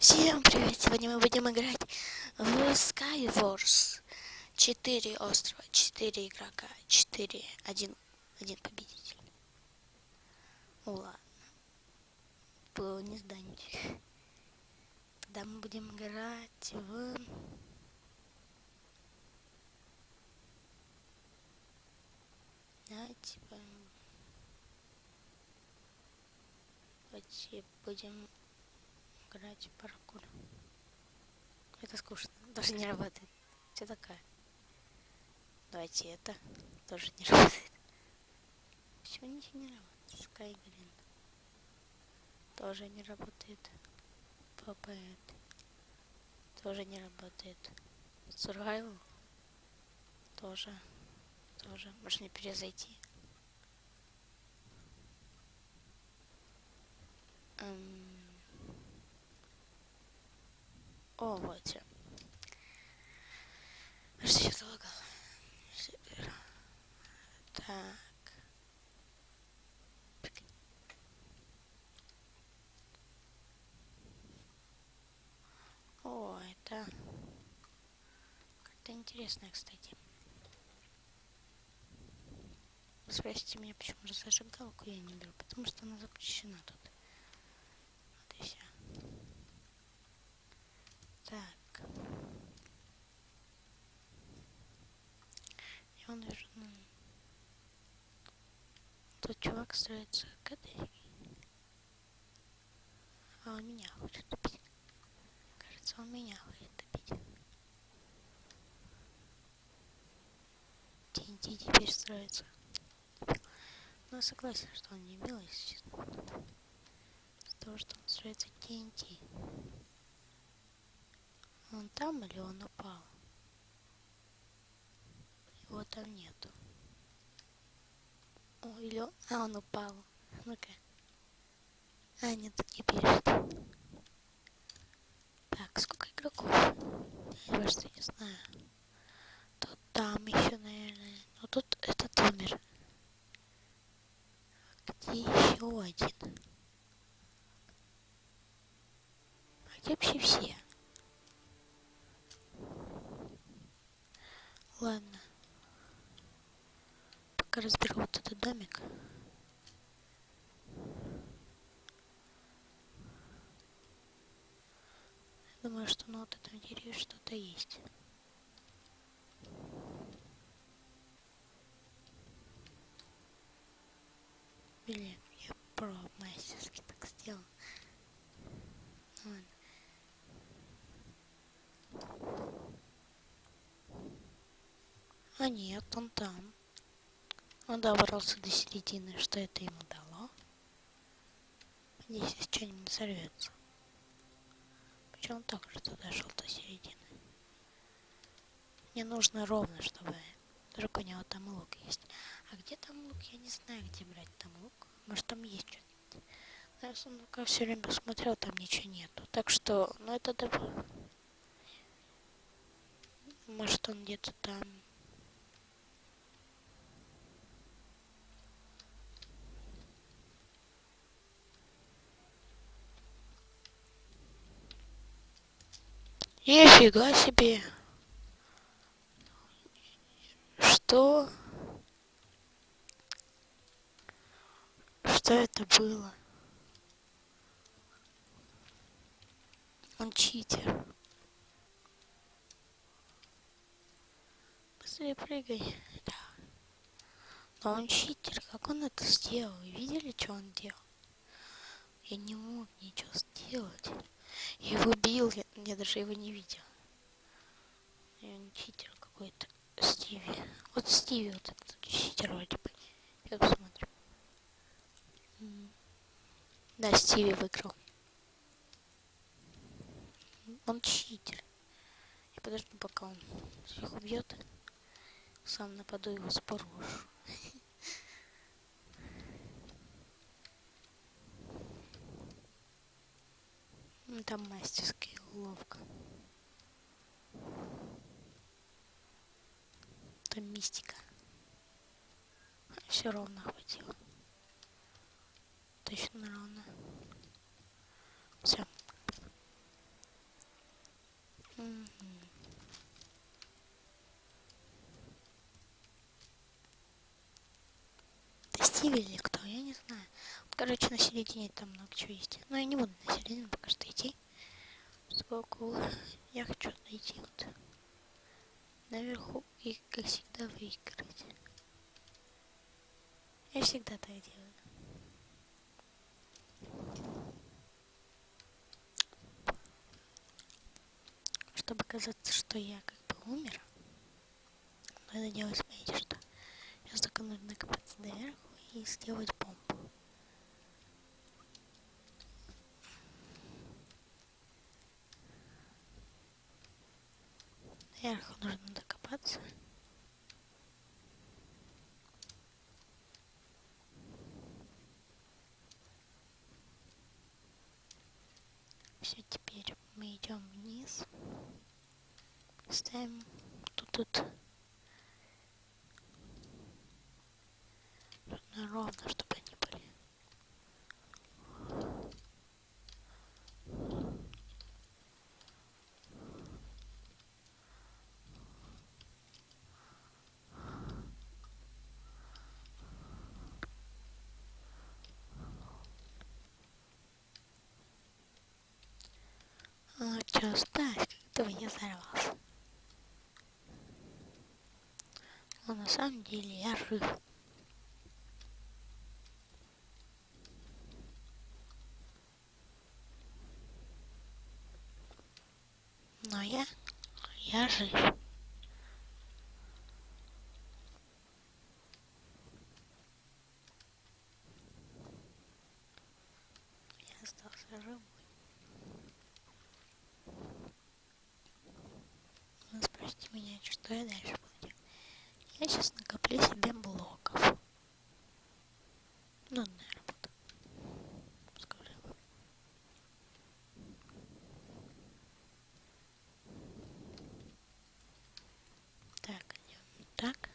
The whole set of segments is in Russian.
Всем привет! Сегодня мы будем играть в Skywars. 4 острова, 4 игрока, 4, один победитель. Ну ладно, было не сданить. Тогда мы будем играть в... Давайте будем играть в паркур. Это скучно, даже не работает. Что такое? Давайте это тоже не работает. Почему ничего не работает? Skygrind тоже не работает. Попает. Тоже не работает. Survival тоже. Можно перезайти. О, вот все. Что я залагал? Так. О, это как-то интересно, кстати. Спросите меня, почему же зажигалку я не беру, потому что она запрещена тут. Вот и все. Так. И он вижу, тот чувак строится кадрами. А он меня хочет убить. Кажется, он меня хочет убить. TNT теперь строится. Ну, я согласен, что он не милый, если честно. Из-за того, что он строится TNT. Он там или он упал? Его там нету. О, или он... А, он упал. Ну-ка. А, нет, тут не пишет. Так, сколько игроков? Я просто не знаю. Тут там еще, наверное. Ну, тут этот умер. Где еще один? А где вообще все? Ладно. Пока разберу вот этот домик. Думаю, что на вот этом дереве что-то есть. Блин, я мастерски так сделал. Ладно. А нет, он там. Он добрался до середины. Что это ему дало? Надеюсь, что-нибудь сорвется. Почему он так же дошел до середины? Мне нужно ровно, чтобы... Вдруг у него там лук есть. А где там лук? Я не знаю, где брать там лук. Может, там есть что-нибудь. Но я сундука все время смотрел, там ничего нету. Так что, ну это... Может, он где-то там... Нифига себе! Что? Что это было? Он читер. Быстрее прыгай. Да. Но он читер. Как он это сделал? Вы видели, что он делал? Я не мог ничего сделать. Я его бил, я даже его не видел. Я не читер какой-то. Стиви. Вот Стиви, вот этот читер вроде бы. Я посмотрю. Да, Стиви выиграл. Он читер. Я подожду, пока он всех убьет. Сам нападу его сброшу. Там мастерски ловко. Там мистика. Все ровно хватило. Точно ровно. Все. Стиви или кто, я не знаю. Вот, короче, на середине там много чего есть. Но я не буду на середину пока что идти. Сколько я хочу найти вот наверху и, как всегда, выиграть. Я всегда так делаю. Чтобы казаться, что я как бы умер. Надо делать, смотрите, что сейчас только нужно копаться доверху и сделать бомбу. Доверху нужно докопаться. Все, теперь мы идем вниз. Ставим тут ровно, чтобы они были. А что, ставь, как этого я взорвался. Но на самом деле я жив. Но я жив. Я остался живой. Вы спросите меня, что я дальше буду делать. Я сейчас накоплю себе блоков. Нудная работа. Скажи. Так, идем так.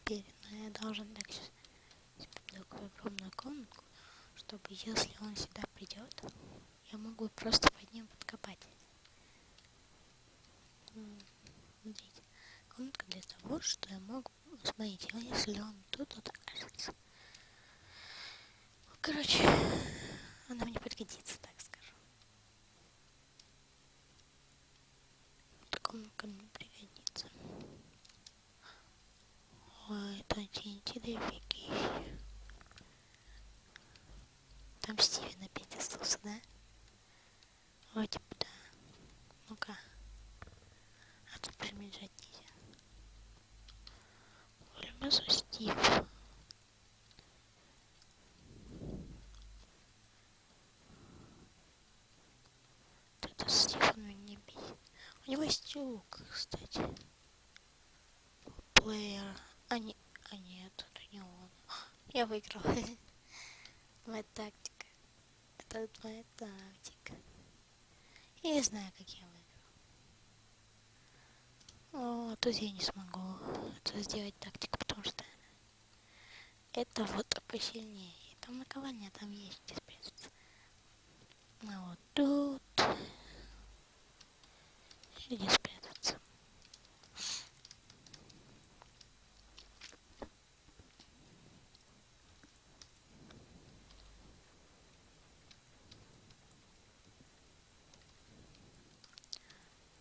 Теперь я должен так сейчас такую огромную комнатку, чтобы если он сюда придет, я могу просто под ним подкопать. Смотрите, комнатка для того, что я могу, смотрите, если он тут окажется. Короче, она мне пригодится, так скажу. Эта комнатка мне пригодится. Ой, это TNT дофигища. Там Стивен опять остался, да? Вроде бы да. Ну-ка. А тут приближать нельзя. Вольмасу Стив. Это Стив меня не бесит. У него есть лук, кстати. Плеер. А нет, это не он. Я выиграл. Моя тактика. Это моя тактика. Я не знаю, как я выиграл. О, тут я не смогу это сделать тактику, потому что это вот посильнее. Там наковальня, там есть где спрятаться. А вот тут где спрятаться.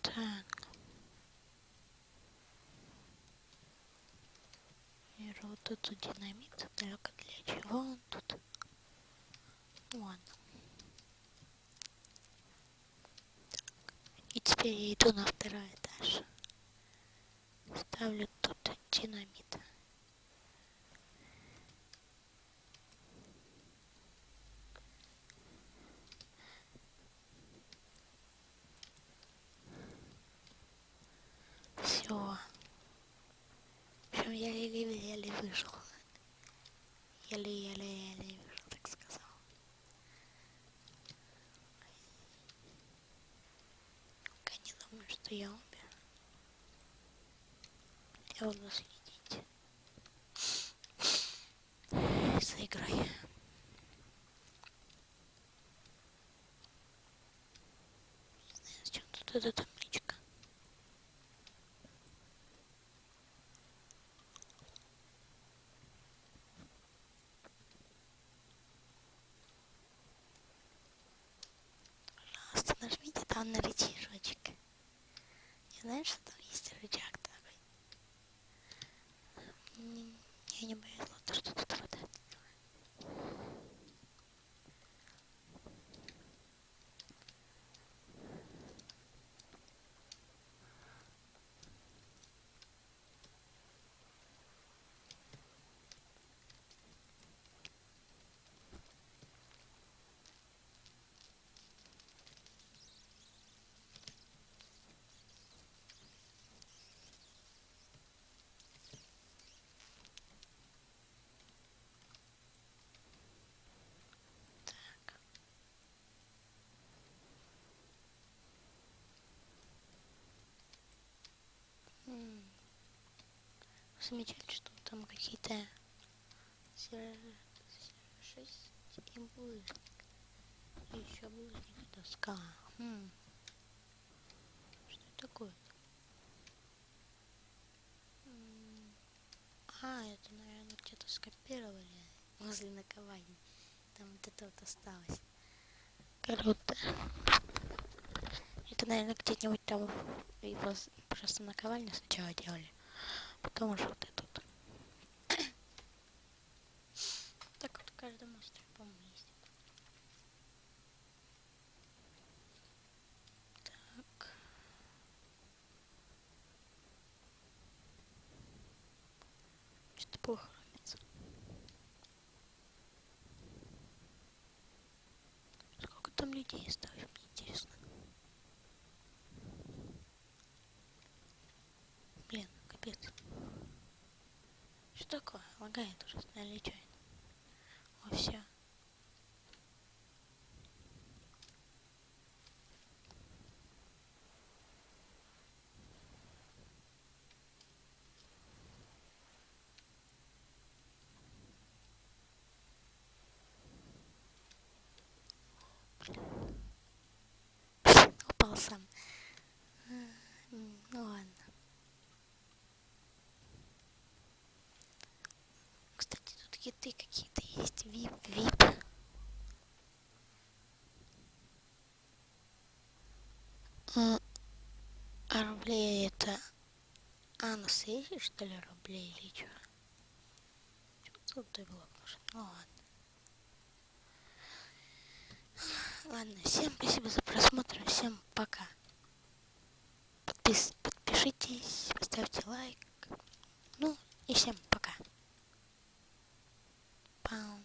Так. Беру вот тут динамит. Только для чего он тут? Ладно. И теперь я иду на второй этаж. Ставлю тут динамит. Все. В общем, я еле-еле вышел. Еле-еле вышел, так сказал. Пока не думаю, что я умер. Я буду следить за игрой. Не знаю, зачем тут эта табличка. на рычажочек. Не знаешь, что там есть рычаг такой? Я не боюсь, что тут вода. Замечать, что там какие-то 6 и булыжник. И еще булыжник доска. Что это такое? Это, наверное, где-то скопировали возле наковальни. Там вот это вот осталось. Круто. Это, наверное, где-нибудь там его просто наковальню сначала делали. Потом уже вот это вот. Так вот в каждом острове, по-моему, есть. Так. Что-то плохо рубится. Сколько там людей осталось, мне интересно. Блин, капец. Что такое? Лагает уже, наверное, нечаянно. О, все. Упал сам. Ну ладно. Кстати, тут киты какие-то есть. Вип. А рублей это... на сессии, что ли, рублей или что? Что золотой блок нужен? Ну ладно. Ладно, всем спасибо за просмотр. Всем пока. Подпишитесь, поставьте лайк. Ну и всем пока. Пау.